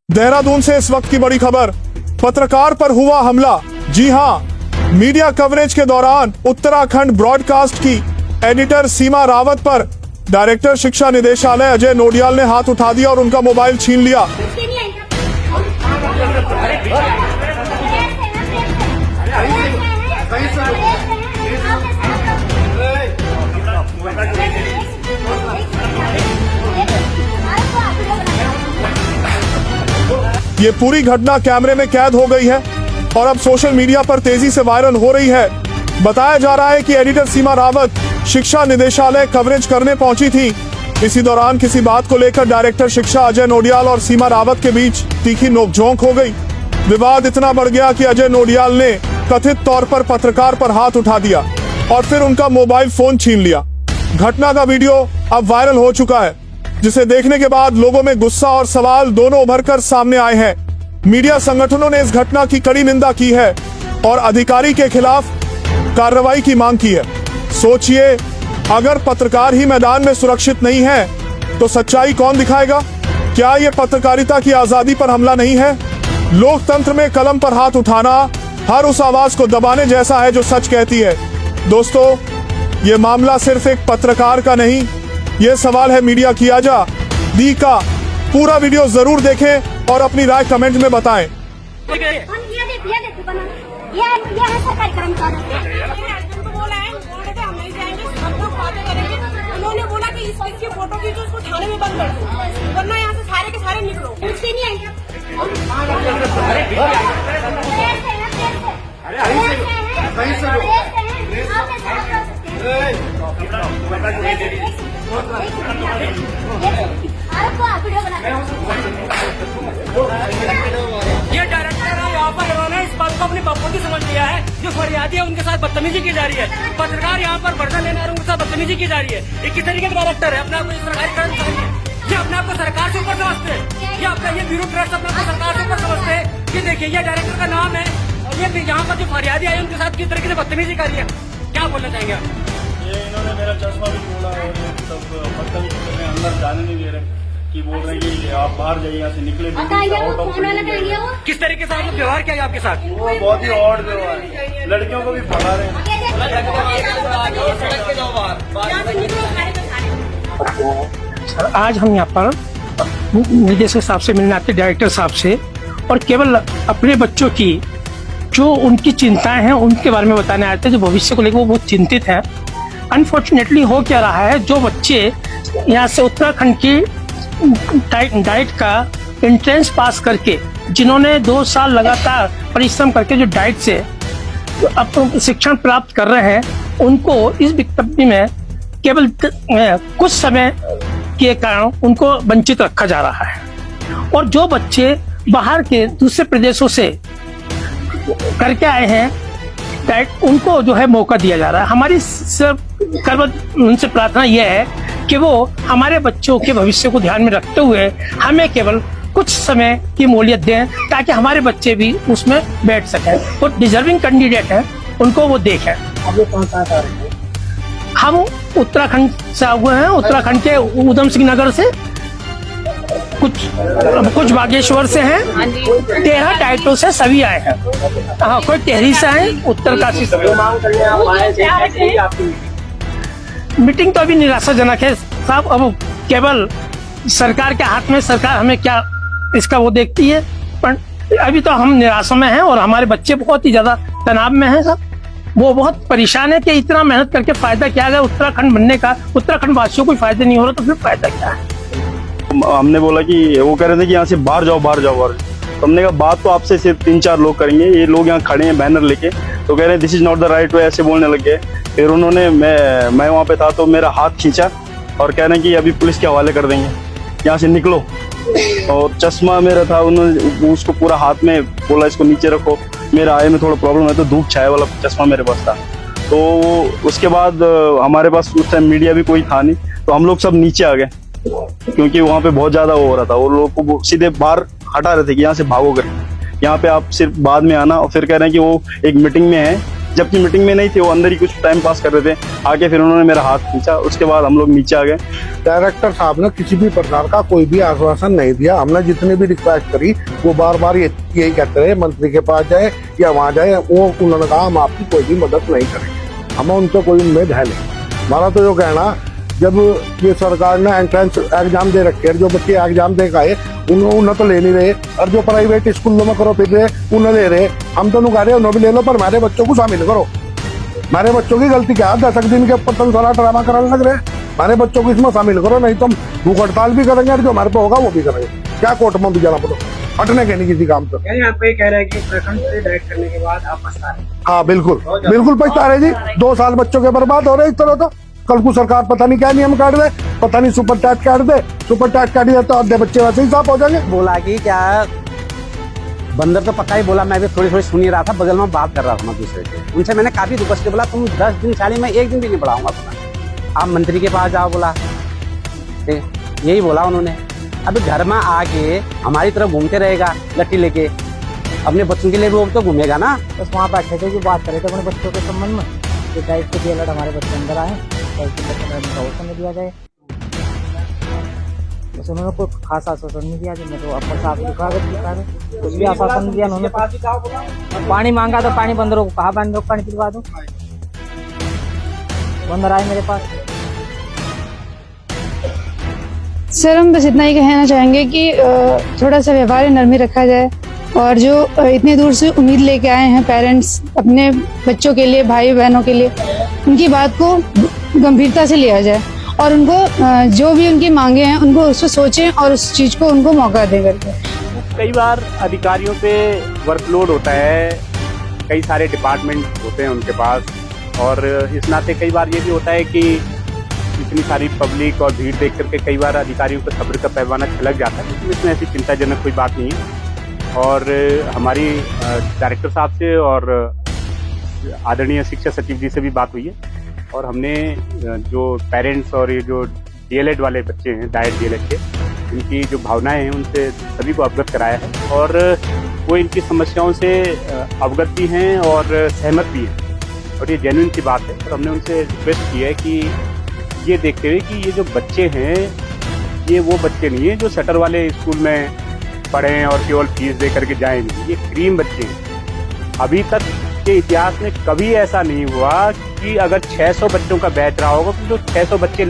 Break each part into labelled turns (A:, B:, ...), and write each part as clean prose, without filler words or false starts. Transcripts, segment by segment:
A: देहरादून से इस वक्त की बड़ी खबर, पत्रकार पर हुआ हमला। जी हां, मीडिया कवरेज के दौरान उत्तराखंड ब्रॉडकास्ट की एडिटर सीमा रावत पर डायरेक्टर शिक्षा निदेशालय अजय नोडियाल ने हाथ उठा दिया और उनका मोबाइल छीन लिया। ये पूरी घटना कैमरे में कैद हो गई है और अब सोशल मीडिया पर तेजी से वायरल हो रही है। बताया जा रहा है कि एडिटर सीमा रावत शिक्षा निदेशालय कवरेज करने पहुंची थी। इसी दौरान किसी बात को लेकर डायरेक्टर शिक्षा अजय नोडियाल और सीमा रावत के बीच तीखी नोकझोंक हो गई। विवाद इतना बढ़ गया कि अजय नोडियाल ने कथित तौर पर पत्रकार पर हाथ उठा दिया और फिर उनका मोबाइल फोन छीन लिया। घटना का वीडियो अब वायरल हो चुका है, जिसे देखने के बाद लोगों में गुस्सा और सवाल दोनों उभरकर सामने आए हैं। मीडिया संगठनों ने इस घटना की कड़ी निंदा की है और अधिकारी के खिलाफ कार्रवाई की मांग की है। सोचिए, अगर पत्रकार ही मैदान में सुरक्षित नहीं है तो सच्चाई कौन दिखाएगा? क्या ये पत्रकारिता की आजादी पर हमला नहीं है? लोकतंत्र में कलम पर हाथ उठाना हर उस आवाज को दबाने जैसा है जो सच कहती है। दोस्तों, ये मामला सिर्फ एक पत्रकार का नहीं, ये सवाल है मीडिया की आजादी का। पूरा वीडियो जरूर देखें और अपनी राय कमेंट में बताएं।
B: उन्होंने बोला कि इस की फोटो खींचो, उसको थाने में बंद कर दो, वरना यहाँ से सारे के सारे निकलो। उससे नहीं आएंगे।
C: ये डायरेक्टर है यहाँ पर, इन्होंने इस बात को अपनी बखूबी समझ लिया है। जो फरियादी है उनके साथ बदतमीजी की जा रही है, पत्रकार यहाँ पर वर्षा लेने वाले उनके साथ बदतमीजी की जा रही है। ये किस तरीके का डायरेक्टर है? अपने आप को सरकारी कर्मचारी है, ये अपने आप को सरकार से ऊपर समझते हैं, ये अपना ये ब्यूरोक्रेट्स अपने आप को सरकार से ऊपर समझते हैं। ये देखिए, ये डायरेक्टर का नाम है और ये यहाँ पर जो फरियादी आई उनके साथ किस तरीके से बदतमीजी कर रही है। क्या बोलना चाहेंगे आप?
D: ये इन्होंने मेरा चश्मा भी तोड़ा और ये सब बदतमीजी कर रहे हैं, अंदर जाने नहीं दे रहे कि बोल रहे हैं कि आप बाहर जाइए, यहाँ से निकले।
C: किस तरीके से आपने व्यवहार किया आपके साथ?
D: वो बहुत ही ऑड व्यवहार है, लड़कियों को भी भगा रहे हैं।
E: सर, आज हम यहाँ पर निदेशक साहब से मिलने आते, डायरेक्टर साहब से, और केवल अपने बच्चों की जो उनकी चिंताएं हैं उनके बारे में बताने आए थे। जो भविष्य को लेकर वो बहुत चिंतित हैं। अनफॉर्चुनेटली हो क्या रहा है, जो बच्चे यहाँ से उत्तराखंड की डाइट का एंट्रेंस पास करके, जिन्होंने 2 साल लगातार परिश्रम करके जो डाइट से अब शिक्षण प्राप्त कर रहे हैं, उनको इस विज्ञप्ति में केवल कुछ समय के कारण उनको वंचित रखा जा रहा है। और जो बच्चे बाहर के दूसरे प्रदेशों से करके आए हैं डाइट, उनको जो है मौका दिया जा रहा है। हमारी उनसे प्रार्थना यह है कि वो हमारे बच्चों के भविष्य को ध्यान में रखते हुए हमें केवल कुछ समय की मोहलत दें, ताकि हमारे बच्चे भी उसमें बैठ सकें। वो डिजर्विंग कैंडिडेट हैं, उनको वो देखें। हम उत्तराखंड से आए हुए हैं, उत्तराखंड के उधम सिंह नगर से, कुछ बागेश्वर से हैं, 13 डाइटों से सभी आए हैं। हाँ, कोई टेहरी से आए, उत्तरकाशी से। मीटिंग तो अभी निराशाजनक है साहब। अब केवल सरकार के हाथ में, सरकार हमें क्या इसका वो देखती है, पर अभी तो हम निराशा में हैं और हमारे बच्चे बहुत ही ज्यादा तनाव में हैं साहब। वो बहुत परेशान है कि इतना मेहनत करके फायदा क्या है उत्तराखंड बनने का? उत्तराखंड वासियों को फायदा नहीं हो रहा तो फिर फायदा क्या है?
D: हमने बोला कि वो कह रहे थे कि यहाँ से बाहर जाओ बाहर जाओ बाहर। तो हमने कहा बात तो आपसे सिर्फ 3-4 लोग करेंगे, ये लोग यहाँ खड़े हैं बैनर लेके, तो कह रहे हैं this is not the right way, ऐसे बोलने लग गए। फिर उन्होंने, मैं वहाँ पे था तो मेरा हाथ खींचा और कह रहे हैं कि अभी पुलिस के हवाले कर देंगे, यहाँ से निकलो। और चश्मा मेरा था, उन्होंने उसको पूरा हाथ में बोला इसको नीचे रखो। मेरा आए में थोड़ा प्रॉब्लम है तो धूप छाया वाला चश्मा मेरे पास था। तो उसके बाद हमारे पास उस टाइम मीडिया भी कोई था नहीं, तो हम लोग सब नीचे आ गए क्योंकि वहाँ पे बहुत ज्यादा वो हो रहा था। वो लोग को सीधे बाहर हटा रहे थे कि यहाँ से भागो कर, यहाँ पे आप सिर्फ बाद में आना। और फिर कह रहे हैं कि वो एक मीटिंग में है जबकि मीटिंग में नहीं थे, वो अंदर ही कुछ टाइम पास कर रहे थे। आके फिर उन्होंने मेरा हाथ खींचा, उसके बाद हम लोग नीचे आ गए।
F: डायरेक्टर साहब ने किसी भी प्रकार का कोई भी आश्वासन नहीं दिया। हमने जितनी भी रिक्वेस्ट करी वो बार बार यही कहते रहे मंत्री के पास जाए या वहाँ जाए, वो उन्होंने कहा हम आपकी कोई भी मदद नहीं करेंगे। हमें उनसे कोई उम्मीद है नहीं। हमारा तो जो कहना, जब ये सरकार ने एंट्रेंस एग्जाम दे रखे, जो बच्चे एग्जाम दे गए उन्हें तो ले नहीं रहे, और जो प्राइवेट स्कूलों में करो फिर रहे उन्हें ले रहे। हम तो कह रहे उन्हें भी ले लो, पर हमारे बच्चों को शामिल करो। हमारे बच्चों की गलती क्या, 10 दिन के ऊपर तुम सारा ड्रामा कराने लग रहे। हमारे बच्चों को इसमें शामिल करो, नहीं तो हम भूख हड़ताल भी करेंगे और जो हमारे पे होगा वो भी करेंगे। क्या कोर्ट में भी जाना पड़ो, हटने के नहीं किसी काम से।
G: आपको ये कह रहे हैं कि उत्तराखंड से डायरेक्ट करने के बाद आप पछता रहे?
F: हाँ बिल्कुल बिल्कुल पछता रहे जी। 2 साल बच्चों के बर्बाद हो रहे इस तरह। तो कल को सरकार पता नहीं क्या नियम काट दे, पता नहीं सुपर टैक्स काट दे। सुपर टैक्स काट दिया तो आधे बच्चे वैसे ही साफ हो जाएंगे।
G: बोला कि क्या बंदर तो पक्का ही बोला, मैं भी थोड़ी थोड़ी सुन ही रहा था, बगल में बात कर रहा था मैं दूसरे से। उनसे मैंने काफी रिक्वेस्ट किया, बोला तुम 10 दिन साली में 1 दिन भी नहीं बढ़ाऊंगा अपना, आप मंत्री के पास जाओ बोला, यही बोला उन्होंने। अभी घर में आके हमारी तरफ घूमते रहेगा लट्टी लेके, अपने बच्चों के लिए भी वो तो घूमेगा ना।
H: बस वहाँ बैठे थे कि बात करे थे अपने बच्चों के संबंध में, कि डाइट के अलर्ट हमारे बच्चे अंदर आए और समय दिया जाए। बस उन्होंने कोई खास आश्वासन नहीं दिया। मैं तो अपने साथ लिखा कुछ भी आश्वासन नहीं दिया उन्होंने। पानी मांगा तो पानी बंदरों को कहा बंदरों को पानी पिलवा दो, बंदर आए मेरे पास।
I: सर हम बस इतना ही कहना चाहेंगे कि थोड़ा सा व्यवहार नरमी रखा जाए, और जो इतने दूर से उम्मीद लेके आए हैं पेरेंट्स अपने बच्चों के लिए, भाई बहनों के लिए, उनकी बात को गंभीरता से लिया जाए और उनको जो भी उनकी मांगे हैं उनको उसको सोचें और उस चीज़ को उनको मौका दे करके।
J: कई बार अधिकारियों पे वर्कलोड होता है, कई सारे डिपार्टमेंट होते हैं उनके पास, और इस नाते कई बार ये भी होता है कि इतनी सारी पब्लिक और भीड़ देख करके कई बार अधिकारियों का सब्र का पैमाना छलक जाता है। लेकिन इसमें ऐसी चिंताजनक कोई बात नहीं है। और हमारी डायरेक्टर साहब से और आदरणीय शिक्षा सचिव जी से भी बात हुई है, और हमने जो पेरेंट्स और ये जो डीएलएड वाले बच्चे हैं, डाइट डीएलएड के, इनकी जो भावनाएं हैं उनसे सभी को अवगत कराया है, और वो इनकी समस्याओं से अवगत भी हैं और सहमत भी हैं, और ये जेन्युइन सी बात है। और हमने उनसे रिक्वेस्ट की है कि ये देखते हुए कि ये जो बच्चे हैं ये वो बच्चे नहीं हैं जो शटर वाले स्कूल में पढ़ें और केवल फीस दे करके जाएं नहीं, ये क्रीम बच्चे हैं। अभी तक के इतिहास में कभी ऐसा नहीं हुआ कि अगर 600 बच्चों का बैच रहा होगा तो 600 बच्चे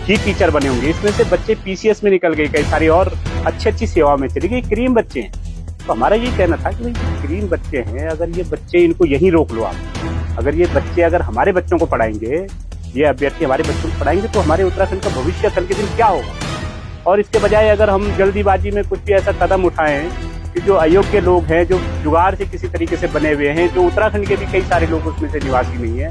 J: ही टीचर बने होंगे। इसमें से बच्चे पीसीएस में निकल गए, कई सारी और अच्छी सेवा में चले गए। क्रीम बच्चे हैं। तो हमारा ये कहना था कि भाई क्रीम बच्चे हैं, अगर ये बच्चे इनको यहीं रोक लो आप। अगर ये बच्चे अगर हमारे बच्चों को पढ़ाएंगे, ये अभ्यर्थी हमारे बच्चों को पढ़ाएंगे, तो हमारे उत्तराखंड का भविष्य कल के दिन क्या होगा। और इसके बजाय अगर हम जल्दीबाजी में कुछ भी ऐसा कदम उठाएं कि जो अयोग्य लोग हैं, जो जुगाड़ से किसी तरीके से बने हुए हैं, जो उत्तराखंड के भी कई सारे लोग उसमें से निवासी नहीं है,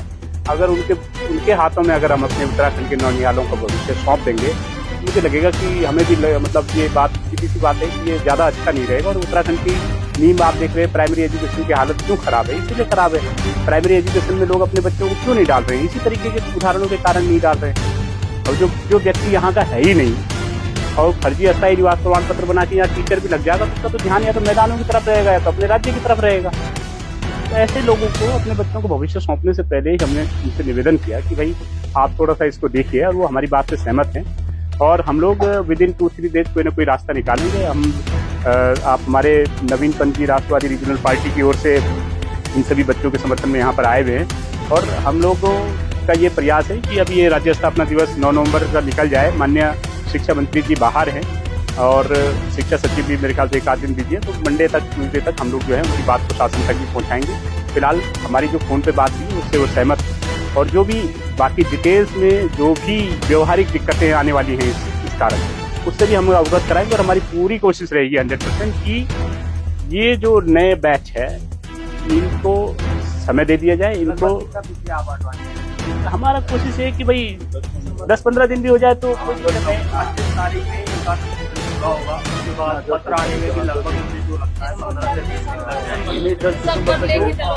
J: अगर उनके हाथों में अगर हम अपने उत्तराखंड के नौनिहालों का भविष्य सौंप देंगे, मुझे लगेगा कि हमें भी मतलब ये बात सीधी सी बात है कि ये ज़्यादा अच्छा नहीं रहेगा। और उत्तराखंड की नींव आप देख रहे हैं, प्राइमरी एजुकेशन की हालत क्यों खराब है, इसीलिए खराब है। प्राइमरी एजुकेशन में लोग अपने बच्चों को क्यों नहीं डाल रहे हैं, इसी तरीके के उदाहरणों के कारण नहीं डाल रहे हैं। और जो व्यक्ति यहाँ का है ही नहीं और फर्जी अस्थायी निवास प्रमाण पत्र बना के यहाँ टीचर भी लग जाएगा, तो उसका तो ध्यान या तो मैदानों की तरफ रहेगा या तो अपने राज्य की तरफ रहेगा। तो ऐसे लोगों को अपने बच्चों को भविष्य सौंपने से पहले ही हमने उनसे निवेदन किया कि भाई आप थोड़ा सा इसको देखिए, और वो हमारी बात से सहमत हैं। और हम लोग विद इन 2-3 डेज कोई ना कोई रास्ता निकालेंगे। आप हमारे नवीन पंथी राष्ट्रवादी रीजनल पार्टी की ओर से इन सभी बच्चों के समर्थन में यहाँ पर आए हुए हैं, और हम लोगों का ये प्रयास है कि अभी ये राज्य स्थापना दिवस 9 नवंबर का निकल जाए। माननीय शिक्षा मंत्री जी बाहर हैं और शिक्षा सचिव भी मेरे ख्याल से 1 आध दिन दीजिए, तो मंडे तक ट्यूजडे तक हम लोग जो है उनकी बात को शासन तक भी पहुँचाएंगे। फिलहाल हमारी जो फ़ोन पे बात हुई उससे वो सहमत, और जो भी बाकी डिटेल्स में जो भी व्यवहारिक दिक्कतें आने वाली हैं इस कारण, उससे भी हम अवगत कराएंगे। और हमारी पूरी कोशिश रहेगी 100% कि ये जो नए बैच है इनको समय दे दिया जाए। इनको हमारा कोशिश है कि भाई 10-15 दिन भी हो जाए तो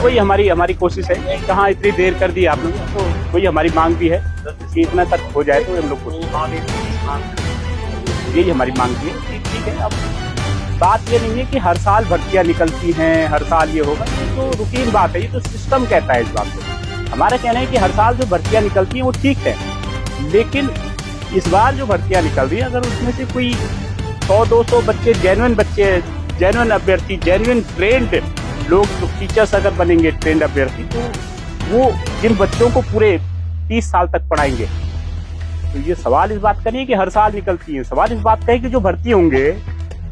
J: वही हमारी कोशिश है कि कहाँ इतनी देर कर दी आप लोग, तो वही हमारी मांग भी है कि इतना तक हो जाए तो हम लोग कोशिश, यही हमारी मांग भी है। ठीक है, अब बात ये नहीं है कि हर साल भर्तियां निकलती हैं, हर साल ये होगा, ये तो रूटीन बात है, ये तो सिस्टम कहता है इस बात को। हमारा कहना है कि हर साल जो भर्तियां निकलती हैं वो ठीक है, लेकिन इस बार जो भर्तियां निकल रही है, अगर उसमें से कोई 100-200 बच्चे जेन्युइन अभ्यर्थी, जेन्युइन ट्रेंड लोग, टीचर्स अगर बनेंगे ट्रेंड अभ्यर्थी, तो वो जिन बच्चों को पूरे 30 साल तक पढ़ाएंगे। तो ये सवाल इस बात का नहीं है कि हर साल निकलती है, सवाल इस बात का है कि जो भर्ती होंगे,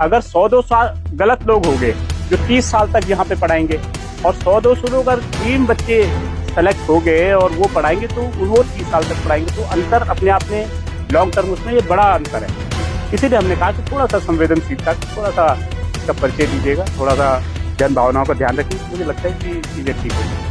J: अगर 100-200 गलत लोग होंगे जो 30 साल तक यहाँ पे पढ़ाएंगे, और 100-200 लोग अगर 3 बच्चे सेलेक्ट हो गए और वो पढ़ाएंगे तो वो 30 साल तक पढ़ाएंगे, तो अंतर अपने आप में लॉन्ग टर्म उसमें ये बड़ा अंतर है। इसीलिए हमने कहा कि थोड़ा सा संवेदनशीलता, थोड़ा सा इसका परिचय दीजिएगा, थोड़ा सा जन भावनाओं का ध्यान रखिए, मुझे लगता है कि चीजें ठीक होगी।